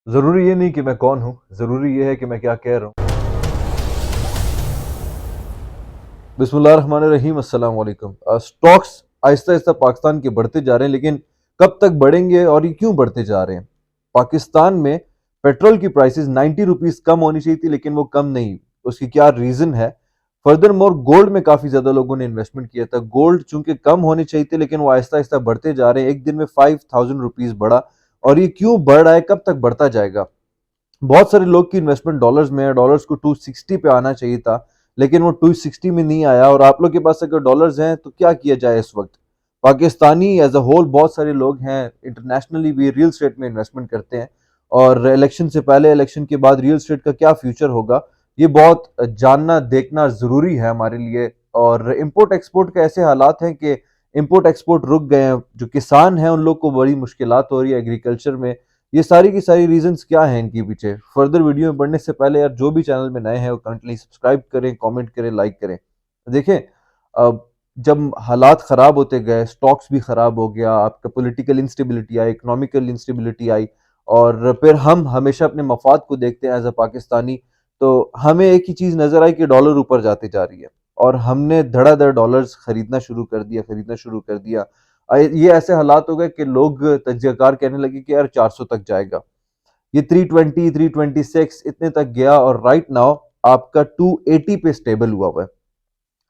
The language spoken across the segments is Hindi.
ज़रूरी ये नहीं कि मैं कौन हूँ, ज़रूरी ये है कि मैं क्या कह रहा हूँ। बिस्मिल्लाहिर्रहमानिर्रहीम, अस्सलाम वालेकुम। स्टॉक्स आहिस्ता-आहिस्ता पाकिस्तान के बढ़ते जा रहे हैं, लेकिन कब तक बढ़ेंगे और ये क्यों बढ़ते जा रहे हैं? पाकिस्तान में पेट्रोल की प्राइसेस 90 रुपीस कम होनी चाहिए थी, लेकिन वो कम नहीं। उसकी क्या रीज़न है? फर्दरमोर गोल्ड में काफ़ी ज़्यादा लोगों ने इन्वेस्टमेंट किया था। गोल्ड चूँकि कम होने चाहिए थे, लेकिन वो आहिस्ता-आहिस्ता बढ़ते जा रहे हैं। एक दिन में 5000 रुपीस बढ़ा और ये क्यों बढ़ रहा है? कब तक बढ़ता जाएगा? बहुत सारे लोग की इन्वेस्टमेंट डॉलर्स में है। डॉलर्स को 260 पे आना चाहिए था, लेकिन वो 260 में नहीं आया। और आप लोग के पास अगर डॉलर्स हैं तो क्या किया जाए इस वक्त? पाकिस्तानी एज अ होल बहुत सारे लोग हैं, इंटरनेशनली भी रियल स्टेट में इन्वेस्टमेंट करते हैं। और इलेक्शन से पहले, इलेक्शन के बाद रियल स्टेट का क्या फ्यूचर होगा, ये बहुत जानना देखना जरूरी है हमारे लिए। और इम्पोर्ट एक्सपोर्ट के ऐसे हालात हैं कि इम्पोर्ट एक्सपोर्ट रुक गए हैं। जो किसान हैं उन लोग को बड़ी मुश्किलात हो रही है एग्रीकल्चर में। ये सारी की सारी रीजंस क्या हैं इनके पीछे? फर्दर वीडियो में बढ़ने से पहले यार, जो भी चैनल में नए हैं वो करंटली सब्सक्राइब करें, कमेंट करें, लाइक करें। देखें, अब जब हालात खराब होते गए, स्टॉक्स भी खराब हो गया, आपका पॉलिटिकल इंस्टेबिलिटी आई, इकोनॉमिकल इंस्टेबिलिटी आई, और फिर हम हमेशा अपने मफाद को देखते हैं एज अ पाकिस्तानी। तो हमें एक ही चीज नजर आई कि डॉलर ऊपर जाती जा रही है, और हमने धड़ाधड़ डॉलर्स खरीदना शुरू कर दिया। ये ऐसे हालात हो गए कि लोग तजज़ियाकार कहने लगे कि यार 400 तक जाएगा। ये 320, 326 इतने तक गया, और राइट नाउ आपका 280 पे स्टेबल हुआ है।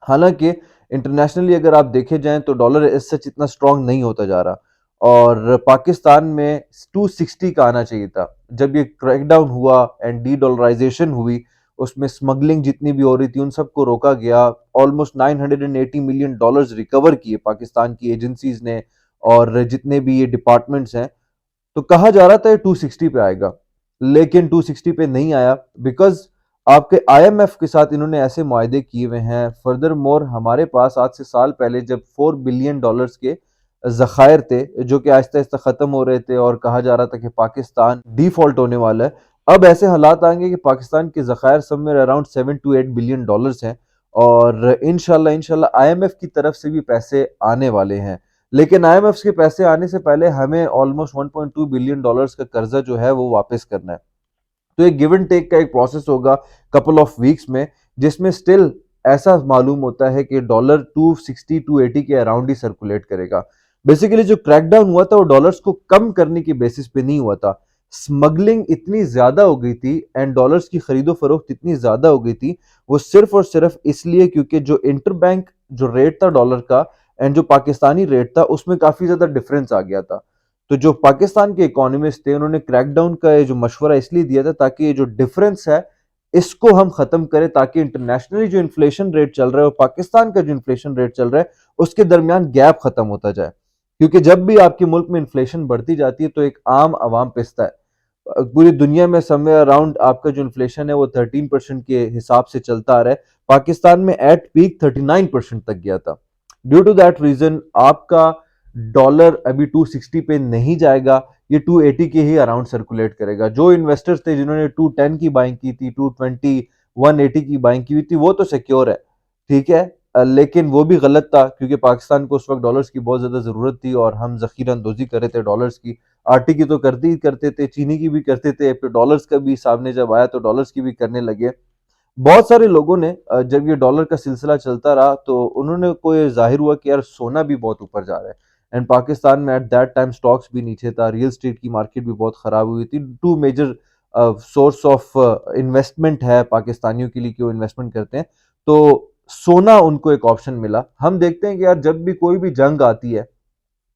हालांकि इंटरनेशनली अगर आप देखे जाएं तो डॉलर इस सच इतना स्ट्रांग नहीं होता जा रहा, और पाकिस्तान में 260 का आना चाहिए था। जब ये क्रैकडाउन हुआ एंड डी डॉलराइजेशन हुई, उसमें स्मगलिंग जितनी भी हो रही थी उन सबको रोका गया। ऑलमोस्ट 980 मिलियन डॉलर्स रिकवर किए पाकिस्तान की एजेंसीज ने, और जितने भी ये डिपार्टमेंट्स हैं। तो कहा जा रहा था ये 260 पे आएगा, लेकिन 260 पे नहीं आया, बिकॉज आपके आईएमएफ के साथ इन्होंने ऐसे मुआहदे किए हुए हैं। फर्दर मोर हमारे पास आज से साल पहले जब 4 बिलियन डॉलर्स के जखायर थे, जो कि आहिस्ता आहिस्ता खत्म हो रहे थे, और कहा जा रहा था कि पाकिस्तान डिफॉल्ट होने वाला है। अब ऐसे हालात आएंगे कि पाकिस्तान के जखायर somewhere around 7 to 8 billion dollars हैं, और इंशाल्लाह इंशाल्लाह आईएमएफ की तरफ से भी पैसे आने वाले हैं। लेकिन आईएमएफ के पैसे आने से पहले हमें ऑलमोस्ट 1.2 बिलियन डॉलर्स का कर्जा जो है वो वापस करना है। तो एक गिव एंड टेक का एक प्रोसेस होगा कपल ऑफ वीक्स में, जिसमें स्टिल ऐसा मालूम होता है कि डॉलर 260 280 के अराउंड ही सर्कुलेट करेगा। बेसिकली जो क्रैकडाउन हुआ था वो डॉलर्स को कम करने की बेसिस पे नहीं हुआ था। स्मगलिंग इतनी ज्यादा हो गई थी एंड डॉलर्स की खरीदो फरोख्त इतनी ज्यादा हो गई थी, वो सिर्फ और सिर्फ इसलिए क्योंकि जो इंटरबैंक जो रेट था डॉलर का एंड जो पाकिस्तानी रेट था उसमें काफी ज्यादा डिफरेंस आ गया था। तो जो पाकिस्तान के इकोनॉमिस्ट थे उन्होंने क्रैकडाउन का ये जो मशवरा इसलिए दिया था ताकि ये जो डिफरेंस है इसको हम खत्म करें, ताकि इंटरनेशनली जो इन्फ्लेशन रेट चल रहा है और पाकिस्तान का जो इन्फ्लेशन रेट चल रहा है उसके दरमियान गैप खत्म होता जाए। क्योंकि जब भी आपके मुल्क में इन्फ्लेशन बढ़ती जाती है तो एक आम आवाम पिसता है। पूरी दुनिया में समय अराउंड आपका जो इन्फ्लेशन है वो 13% के हिसाब से चलता आ रहा है। पाकिस्तान में एट पीक 39% तक गया था। ड्यू टू दैट रीजन आपका डॉलर अभी 260 पे नहीं जाएगा, ये 280 के ही अराउंड सर्कुलेट करेगा। जो इन्वेस्टर्स थे जिन्होंने 210 की बाइंग की थी, 220 180 की बाइंग की हुई थी, वो तो सिक्योर है, ठीक है। लेकिन वो भी गलत था, क्योंकि पाकिस्तान को उस वक्त डॉलर्स की बहुत ज्यादा जरूरत थी और हम जखीरा अंदोजी कर रहे थे डॉलर्स की। आटे की तो करते ही करते थे, चीनी की भी करते थे, फिर डॉलर्स का भी सामने जब आया तो डॉलर्स की भी करने लगे। बहुत सारे लोगों ने जब ये डॉलर का सिलसिला चलता रहा तो उन्होंने को ये जाहिर हुआ कि यार सोना भी बहुत ऊपर जा रहा है। एंड पाकिस्तान में एट दैट टाइम स्टॉक्स भी नीचे था, रियल स्टेट की मार्केट भी बहुत खराब हुई थी। Two major source of investment है पाकिस्तानियों के लिए कि वो इन्वेस्टमेंट करते हैं। तो सोना उनको एक ऑप्शन मिला। हम देखते हैं कि यार जब भी कोई भी जंग आती है,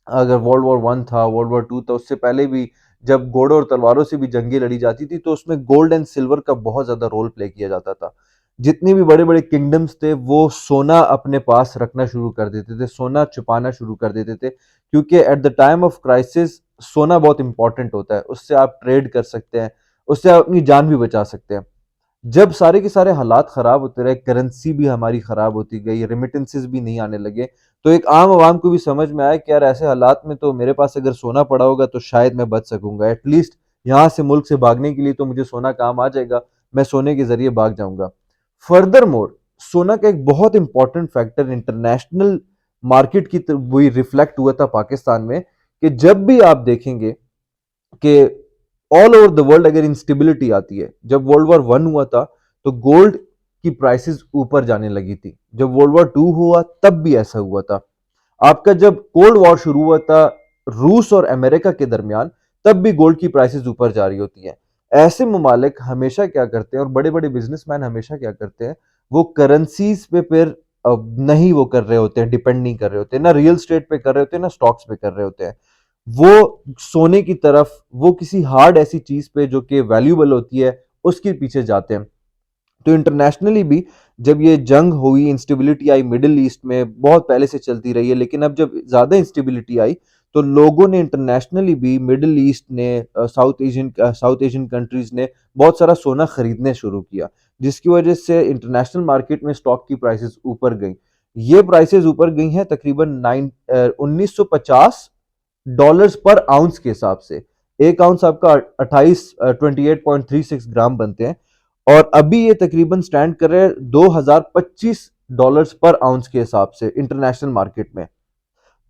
अगर वर्ल्ड वॉर 1 था, वर्ल्ड वॉर 2 था, उससे पहले भी जब घोड़ों और तलवारों से भी जंगें लड़ी जाती थी तो उसमें गोल्ड एंड सिल्वर का बहुत ज्यादा रोल प्ले किया जाता था। जितने भी बड़े बड़े किंगडम्स थे वो सोना अपने पास रखना शुरू कर देते थे, सोना छुपाना शुरू कर देते थे, क्योंकि at the time of crisis सोना बहुत इंपॉर्टेंट होता है। उससे आप ट्रेड कर सकते हैं, उससे आप अपनी जान भी बचा सकते हैं। जब सारे के सारे हालात खराब होते रहे, करेंसी भी हमारी खराब होती गई, रेमिटेंसेस भी नहीं आने लगे, तो एक आम आवाम को भी समझ में आया कि यार ऐसे हालात में तो मेरे पास अगर सोना पड़ा होगा तो शायद मैं बच सकूंगा। एटलीस्ट यहाँ से मुल्क से भागने के लिए तो मुझे सोना काम आ जाएगा, मैं सोने के जरिए भाग जाऊंगा। फर्दर मोर सोना का एक बहुत इंपॉर्टेंट फैक्टर इंटरनेशनल मार्केट की वही रिफ्लेक्ट हुआ था पाकिस्तान में, कि जब भी आप देखेंगे कि ऑल ओवर द वर्ल्ड अगर इंस्टेबिलिटी आती है, जब वर्ल्ड वॉर वन हुआ था तो गोल्ड की प्राइसेस ऊपर जाने लगी थी, जब वर्ल्ड वॉर टू हुआ तब भी ऐसा हुआ था। आपका जब कोल्ड वॉर शुरू हुआ था रूस और अमेरिका के दरमियान, तब भी गोल्ड की प्राइसेस ऊपर जा रही होती हैं। ऐसे ममालिक हमेशा क्या करते हैं, और बड़े बड़े बिजनेसमैन हमेशा क्या करते हैं, वो करेंसीज पे फिर नहीं वो कर रहे होते हैं, डिपेंड नहीं कर रहे होते, ना रियल स्टेट पे कर रहे होते हैं, ना स्टॉक्स पे कर रहे होते हैं। वो सोने की तरफ, वो किसी हार्ड ऐसी चीज पे जो कि वैल्यूएबल होती है उसके पीछे जाते हैं। तो इंटरनेशनली भी जब ये जंग हुई, इंस्टेबिलिटी आई मिडिल ईस्ट में, बहुत पहले से चलती रही है, लेकिन अब जब ज्यादा इंस्टेबिलिटी आई तो लोगों ने इंटरनेशनली भी, मिडिल ईस्ट ने, साउथ एशियन कंट्रीज ने बहुत सारा सोना खरीदने शुरू किया, जिसकी वजह से इंटरनेशनल मार्केट में स्टॉक की प्राइसेस ऊपर गई। ये प्राइसेस ऊपर गई हैं तकरीबन 1950 डॉलर्स पर आउंस के हिसाब से। एक आउंस आपका 28 बनते हैं, और अभी ये तकरीबन स्टैंड कर रहे हैं 2025 डॉलर्स पर आउंस के हिसाब से इंटरनेशनल मार्केट में।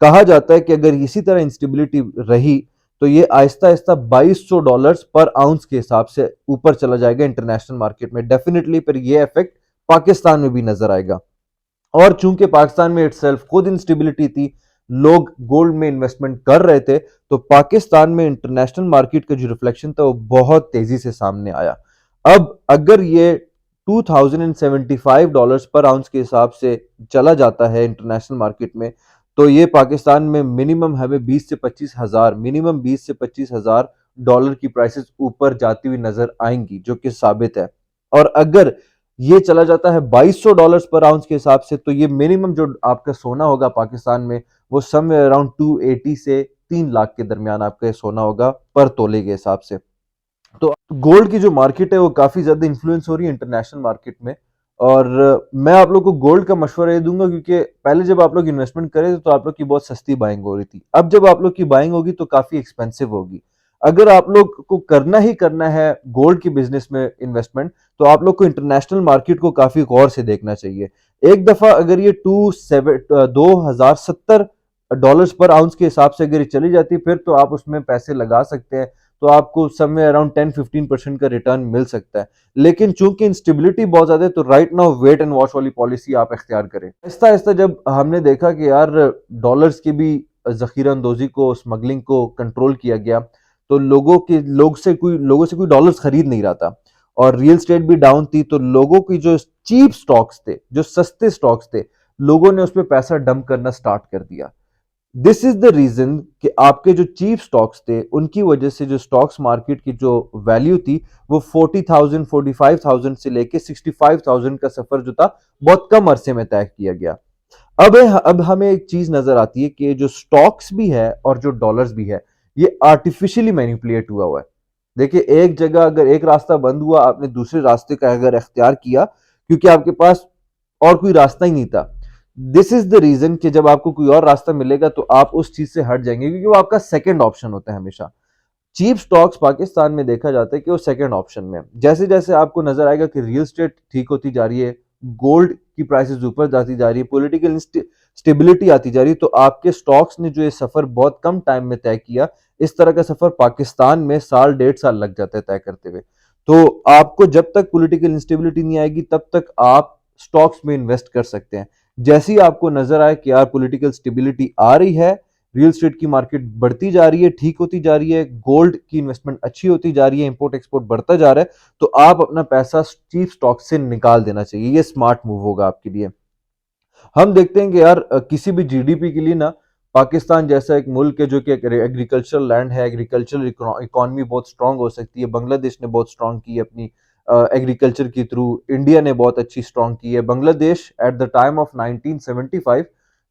कहा जाता है कि अगर इसी तरह इंस्टेबिलिटी रही तो ये आहिस्ता आहिस्ता 2200 डॉलर्स पर आउंस के हिसाब से ऊपर चला जाएगा इंटरनेशनल मार्केट में। डेफिनेटली फिर ये इफेक्ट पाकिस्तान में भी नजर आएगा। और चूंकि पाकिस्तान में इटसेल्फ खुद इंस्टेबिलिटी थी, लोग गोल्ड में इन्वेस्टमेंट कर रहे थे, तो पाकिस्तान में इंटरनेशनल मार्केट का जो रिफ्लेक्शन था वो बहुत तेजी से सामने आया। अब अगर ये 2075 डॉलर्स पर आउंस के हिसाब से चला जाता है इंटरनेशनल मार्केट में, तो ये पाकिस्तान में मिनिमम हमें 20 से 25 हजार, मिनिमम 20 से 25 हजार डॉलर की प्राइसेस ऊपर जाती हुई नजर आएंगी, जो कि साबित है। और अगर ये चला जाता है 2200 डॉलर्स पर आउंस के हिसाब से, तो ये मिनिमम जो आपका सोना होगा पाकिस्तान में, वो समवेयर अराउंड 280 से 3 लाख के दरमियान आपका सोना होगा पर तोले के हिसाब से। तो गोल्ड की जो मार्केट है वो काफी ज्यादा इन्फ्लुएंस हो रही है इंटरनेशनल मार्केट में। और मैं आप लोग को गोल्ड का मशवरा ये दूंगा, क्योंकि पहले जब आप लोग इन्वेस्टमेंट करे तो आप लोग की बहुत सस्ती बाइंग हो रही थी, अब जब आप लोग की बाइंग होगी तो काफी एक्सपेंसिव होगी। अगर आप लोग को करना ही करना है गोल्ड की बिजनेस में इन्वेस्टमेंट, तो आप लोग को इंटरनेशनल मार्केट को काफी गौर से देखना चाहिए। एक दफा अगर ये 2070 डॉलर्स पर आउंस के हिसाब से अगर ये चली जाती, फिर तो आप उसमें पैसे लगा सकते हैं, तो आपको समय अराउंड 10-15% का रिटर्न मिल सकता है। लेकिन चूंकि इंस्टेबिलिटी बहुत ज्यादा है, तो right now wait and watch वाली पॉलिसी आप इख्तियार करें। आहिस्ता आहिस्ता जब हमने देखा कि यार डॉलर्स की भी जखीरा अंदोजी को, स्मगलिंग को कंट्रोल किया गया, तो लोगों से कोई डॉलर्स खरीद नहीं रहा था, और रियल स्टेट भी डाउन थी, तो लोगों की जो चीप स्टॉक्स थे, जो सस्ते स्टॉक्स थे, लोगों ने उस पर पैसा डंप करना स्टार्ट कर दिया। दिस इज द रीजन कि आपके जो चीप स्टॉक्स थे, उनकी वजह से जो स्टॉक्स मार्केट की जो वैल्यू थी, वो 40,000 45,000 से लेके 65,000 का सफर जो था, बहुत कम अरसे में तय किया गया। अब हमें एक चीज नजर आती है कि जो स्टॉक्स भी है और जो डॉलर्स भी है, ये आर्टिफिशियली मैनिपुलेट हुआ है। देखिए, एक जगह अगर एक रास्ता बंद हुआ, आपने दूसरे रास्ते का अगर इख्तियार किया, क्योंकि आपके पास और कोई रास्ता ही नहीं था। दिस इज द रीजन कि जब आपको कोई और रास्ता मिलेगा तो आप उस चीज से हट जाएंगे, क्योंकि वो आपका सेकंड ऑप्शन होता है हमेशा। चीप स्टॉक्स पाकिस्तान में देखा जाता है कि वो सेकंड ऑप्शन में। जैसे जैसे आपको नजर आएगा कि रियल स्टेट ठीक होती जा रही है, गोल्ड की प्राइसेस ऊपर जाती जा रही है, पॉलिटिकल स्टेबिलिटी आती जा रही है, तो आपके स्टॉक्स ने जो ये सफर बहुत कम टाइम में तय किया, इस तरह का सफर पाकिस्तान में साल 1.5 साल लग जाता है तय करते हुए। तो आपको जब तक पॉलिटिकल इंस्टेबिलिटी नहीं आएगी, तब तक आप स्टॉक्स में इन्वेस्ट कर सकते हैं। जैसे ही आपको नजर आए कि यार पॉलिटिकल स्टेबिलिटी आ रही है, रियल स्टेट की मार्केट बढ़ती जा रही है, ठीक होती जा रही है, गोल्ड की इन्वेस्टमेंट अच्छी होती जा रही है, इंपोर्ट एक्सपोर्ट बढ़ता जा रहा है, तो आप अपना पैसा चीप स्टॉक से निकाल देना चाहिए। ये स्मार्ट मूव होगा आपके लिए। हम देखते हैं कि यार किसी भी जीडीपी के लिए ना, पाकिस्तान जैसा एक मुल्क है जो कि एग्रीकल्चरल लैंड है, एग्रीकल्चरल इकोनॉमी बहुत स्ट्रांग हो सकती है। बांग्लादेश ने बहुत स्ट्रांग की है अपनी एग्रीकल्चर के थ्रू, इंडिया ने बहुत अच्छी स्ट्रांग की है। Bangladesh at the time of 1975,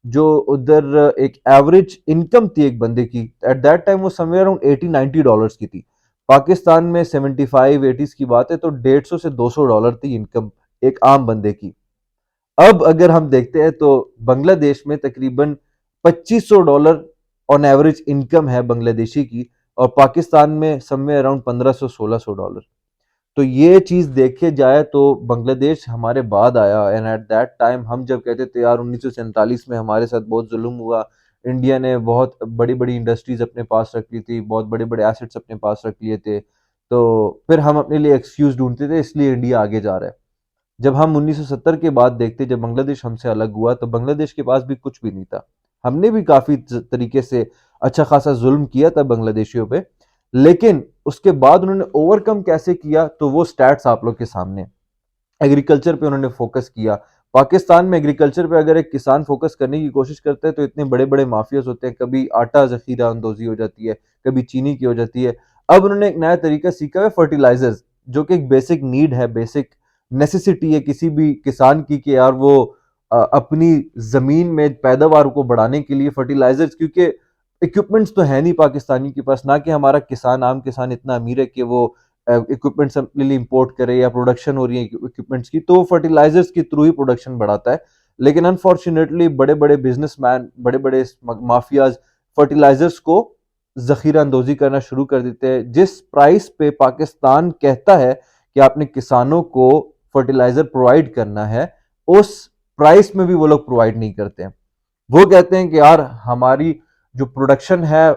जो उधर एक एवरेज इनकम थी एक बंदे की, एट दैट टाइम वो समवेयर अराउंड 80-90 डॉलर्स की थी। पाकिस्तान में 75-80 की बात है तो 150 से 200 डॉलर थी इनकम एक आम बंदे की। अब अगर हम देखते हैं तो बांग्लादेश में तकरीबन 2500 डॉलर ऑन एवरेज इनकम है बांग्लादेशी की, और पाकिस्तान में समवेयर अराउंड 1500-1600 डॉलर। तो ये चीज देखे जाए तो बांग्लादेश हमारे बाद आया, एंड एट दैट टाइम हम जब कहते थे यार 1947 में हमारे साथ बहुत जुल्म हुआ, इंडिया ने बहुत बड़ी-बड़ी इंडस्ट्रीज़ अपने पास रख ली थी, बहुत बड़े-बड़े एसेट्स अपने पास रख लिए थे। तो फिर हम अपने लिए एक्सक्यूज़ ढूँढते थे, इसलिए इंडिया आगे जा रहा है। जब हम 1970 के बाद देखते, जब बांग्लादेश हमसे अलग हुआ, तो बांग्लादेश के पास भी कुछ भी नहीं था। हमने भी काफ़ी तरीके से अच्छा खासा जुल्म किया था बांग्लादेशियों पे, लेकिन उसके बाद उन्होंने ओवरकम कैसे किया, तो वो स्टैट्स आप लोग के सामने हैं। एग्रीकल्चर पे उन्होंने फोकस किया। पाकिस्तान में एग्रीकल्चर पे अगर एक किसान फोकस करने की कोशिश करता है तो इतने बड़े-बड़े माफियाज होते हैं, कभी आटा ज़ख़ीरा अंदोज़ी हो जाती है, कभी चीनी की हो जाती है। अब उन्होंने एक नया तरीका सीखा है फर्टिलाइज़र्स, जो कि एक बेसिक नीड है, बेसिक नेसेसिटी है किसी भी किसान की कि यार वो अपनी ज़मीन में पैदावार को बढ़ाने के लिए फर्टिलाइज़र्स, क्योंकि इक्विपमेंट्स तो है नहीं पाकिस्तानी के पास, ना कि हमारा किसान, आम किसान इतना अमीर है कि वो इक्विपमेंट्स अपने लिए इंपोर्ट करे या प्रोडक्शन हो रही है इक्विपमेंट्स की, तो फर्टिलाइजर्स के थ्रू ही प्रोडक्शन बढ़ाता है। लेकिन अनफॉर्चुनेटली बड़े-बड़े बिजनेसमैन, बड़े-बड़े माफियाज फर्टिलाइजर्स को जखीरा अंदोजी करना शुरू कर देते हैं। जिस प्राइस पे पाकिस्तान कहता है कि आपने किसानों को फर्टिलाइजर प्रोवाइड करना है, उस प्राइस में भी वो लोग प्रोवाइड नहीं करते हैं। वो कहते हैं कि यार हमारी जो प्रोडक्शन है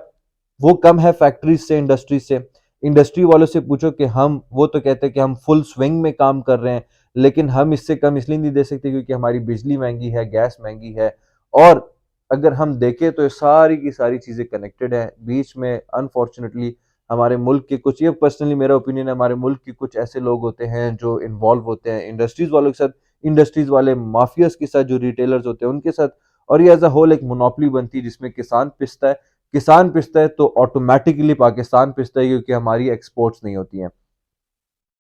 वो कम है फैक्ट्रीज से, इंडस्ट्री से। इंडस्ट्री वालों से पूछो कि हम, वो तो कहते हैं कि हम फुल स्विंग में काम कर रहे हैं, लेकिन हम इससे कम इसलिए नहीं दे सकते क्योंकि हमारी बिजली महंगी है, गैस महंगी है। और अगर हम देखें तो ये सारी की सारी चीज़ें कनेक्टेड हैं। बीच में अनफॉर्चुनेटली हमारे मुल्क के कुछ, ये पर्सनली मेरा ओपिनियन है, हमारे मुल्क के कुछ ऐसे लोग होते हैं जो इन्वॉल्व होते हैं इंडस्ट्रीज वालों के साथ, इंडस्ट्रीज वाले माफियाज के साथ, जो रिटेलर्स होते हैं उनके साथ, और ये एज अ होल एक मोनोपोली बनती है जिसमें किसान पिसता है। किसान पिसता है तो ऑटोमेटिकली पाकिस्तान पिसता है, क्योंकि हमारी एक्सपोर्ट्स नहीं होती हैं।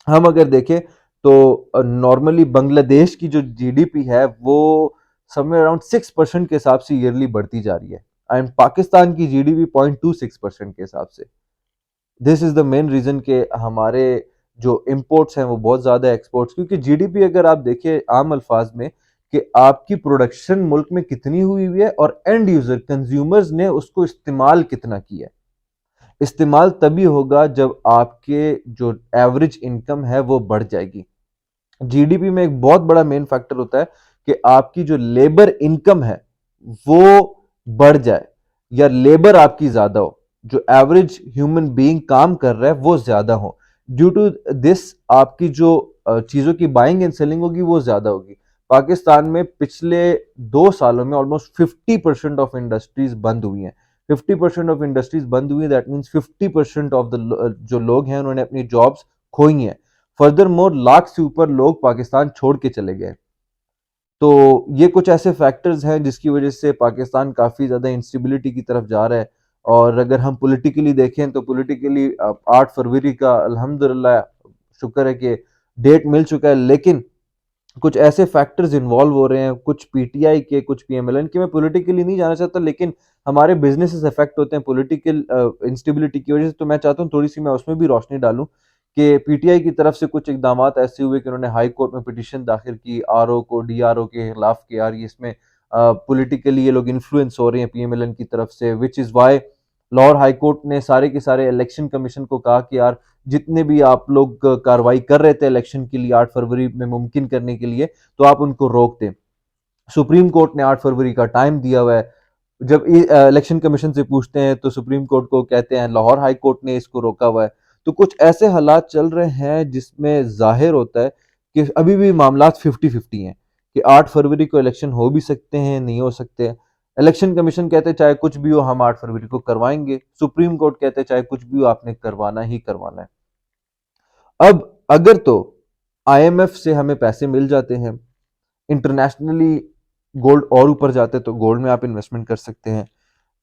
हम अगर देखें तो नॉर्मली बांग्लादेश की जो जीडीपी है वो समवेयर अराउंड 6% के हिसाब से ईयरली बढ़ती जा रही है, एंड पाकिस्तान की जीडीपी 0.26% के हिसाब से। This is the main reason के हमारे जो इंपोर्ट्स हैं वो बहुत ज्यादा है एक्सपोर्ट्स, क्योंकि जीडीपी अगर आप देखिए आम अल्फाज में कि आपकी प्रोडक्शन मुल्क में कितनी हुई हुई है और एंड यूजर कंज्यूमर्स ने उसको इस्तेमाल कितना किया है। इस्तेमाल तभी होगा जब आपके जो एवरेज इनकम है वो बढ़ जाएगी। जीडीपी में एक बहुत बड़ा मेन फैक्टर होता है कि आपकी जो लेबर इनकम है वो बढ़ जाए, या लेबर आपकी ज्यादा हो, जो एवरेज ह्यूमन बीइंग काम कर रहा है वो ज्यादा हो। ड्यू टू दिस आपकी जो चीजों की बाइंग एंड सेलिंग होगी वो ज्यादा होगी। पाकिस्तान में पिछले 2 सालों में ऑलमोस्ट 50% ऑफ इंडस्ट्रीज बंद हुई हैं। 50% ऑफ इंडस्ट्रीज बंद हुई, दैट मीन्स 50% ऑफ द जो लोग हैं उन्होंने अपनी जॉब्स खोई हैं। फर्दर मोर लाख से ऊपर लोग पाकिस्तान छोड़ के चले गए। तो ये कुछ ऐसे फैक्टर्स हैं जिसकी वजह से पाकिस्तान काफ़ी ज़्यादा इंस्टेबिलिटी की तरफ जा रहा है। और अगर हम पॉलिटिकली देखें तो पॉलिटिकली 8 फरवरी का अल्हम्दुलिल्लाह शुक्र है कि डेट मिल चुका है, लेकिन कुछ ऐसे फैक्टर्स इन्वॉल्व हो रहे हैं, कुछ पीटीआई के, कुछ पीएमएलएन के। मैं पॉलिटिकली नहीं जाना चाहता, लेकिन हमारे बिजनेसेस अफेक्ट होते हैं पॉलिटिकल इंस्टेबिलिटी की वजह से। तो मैं चाहता हूँ थोड़ी सी मैं उसमें भी रोशनी डालूं कि पीटीआई की तरफ से कुछ इकदामात ऐसे हुए कि उन्होंने हाई कोर्ट में पिटीशन दाखिल की आरओ को, डीआरओ के खिलाफ, कि यार ये इसमें पॉलिटिकली ये लोग इन्फ्लुएंस हो रहे हैं पीएमएलएन की तरफ से, which is why Lahore high court ने सारे के सारे इलेक्शन कमीशन को कहा कि यार जितने भी आप लोग कार्रवाई कर रहे थे इलेक्शन के लिए 8 फरवरी में मुमकिन करने के लिए, तो आप उनको रोक दें। सुप्रीम कोर्ट ने 8 फरवरी का टाइम दिया हुआ है। जब इलेक्शन कमीशन से पूछते हैं तो सुप्रीम कोर्ट को कहते हैं लाहौर हाई कोर्ट ने इसको रोका हुआ है। तो कुछ ऐसे हालात चल रहे हैं जिसमें जाहिर होता है कि अभी भी मामला 50-50 हैं, कि 8 फरवरी को इलेक्शन हो भी सकते हैं, नहीं हो सकते। इलेक्शन कमीशन कहते हैं चाहे कुछ भी हो हम 8 फरवरी को करवाएंगे, सुप्रीम कोर्ट कहते हैं चाहे कुछ भी हो आपने करवाना ही करवाना है। अब अगर तो आईएमएफ से हमें पैसे मिल जाते हैं, इंटरनेशनली गोल्ड और ऊपर जाते हैं, तो गोल्ड में आप इन्वेस्टमेंट कर सकते हैं।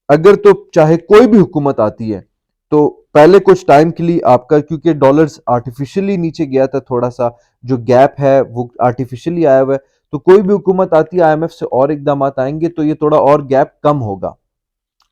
अगर तो चाहे कोई भी हुकूमत आती है तो पहले कुछ टाइम के लिए आपका, क्योंकि डॉलर्स आर्टिफिशियली नीचे गया था, थोड़ा सा जो गैप है वो आर्टिफिशियली आया हुआ है, तो कोई भी हुकूमत आती है आईएमएफ से और इकदाम आएंगे तो ये थोड़ा और गैप कम होगा।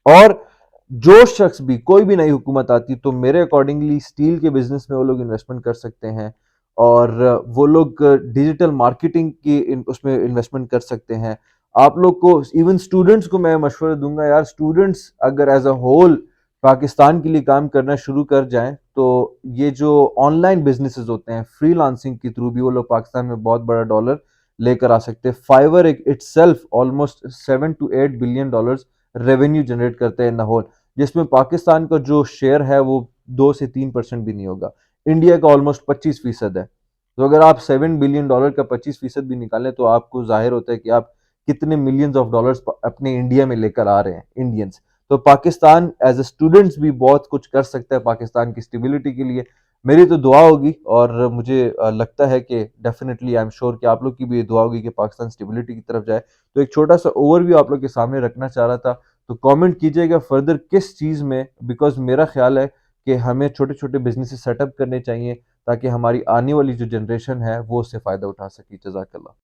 और जो शख्स भी, कोई भी नई हुकूमत आती तो मेरे अकॉर्डिंगली स्टील के बिजनेस में वो लोग इन्वेस्टमेंट कर सकते हैं, और वो लोग डिजिटल मार्केटिंग की उसमें इन्वेस्टमेंट कर सकते हैं। आप लोग को, इवन स्टूडेंट्स को मैं मशवरा दूंगा, यार स्टूडेंट्स अगर एज अ होल पाकिस्तान के लिए काम करना शुरू कर जाएं तो ये जो ऑनलाइन बिजनेसेस होते हैं फ्रीलांसिंग के थ्रू भी वो लोग पाकिस्तान में बहुत बड़ा डॉलर लेकर आ सकते हैं। Fiverr itself almost 7 to 8 billion dollars revenue generate करते हैं इन द होल, जिसमें पाकिस्तान का जो शेयर है वो 2 से 3% भी नहीं होगा। इंडिया का ऑलमोस्ट 25% है। तो अगर आप $7 बिलियन का 25% भी निकालें तो आपको जाहिर होता है कि आप कितने मिलियंस ऑफ डॉलर्स अपने इंडिया में लेकर आ रहे हैं इंडियंस। तो पाकिस्तान एज ए स्टूडेंट्स भी बहुत कुछ कर सकता है पाकिस्तान की स्टेबिलिटी के लिए। मेरी तो दुआ होगी और मुझे लगता है कि डेफिनेटली आई एम श्योर कि आप लोग की भी ये दुआ होगी कि पाकिस्तान स्टेबिलिटी की तरफ जाए। तो एक छोटा सा ओवरव्यू आप लोग के सामने रखना चाह रहा था। तो कमेंट कीजिएगा फर्दर किस चीज़ में, बिकॉज मेरा ख्याल है कि हमें छोटे छोटे बिजनेस सेटअप करने चाहिए ताकि हमारी आने वाली जो जनरेशन है वो उससे फ़ायदा उठा सके। जज़ाकल्लाह।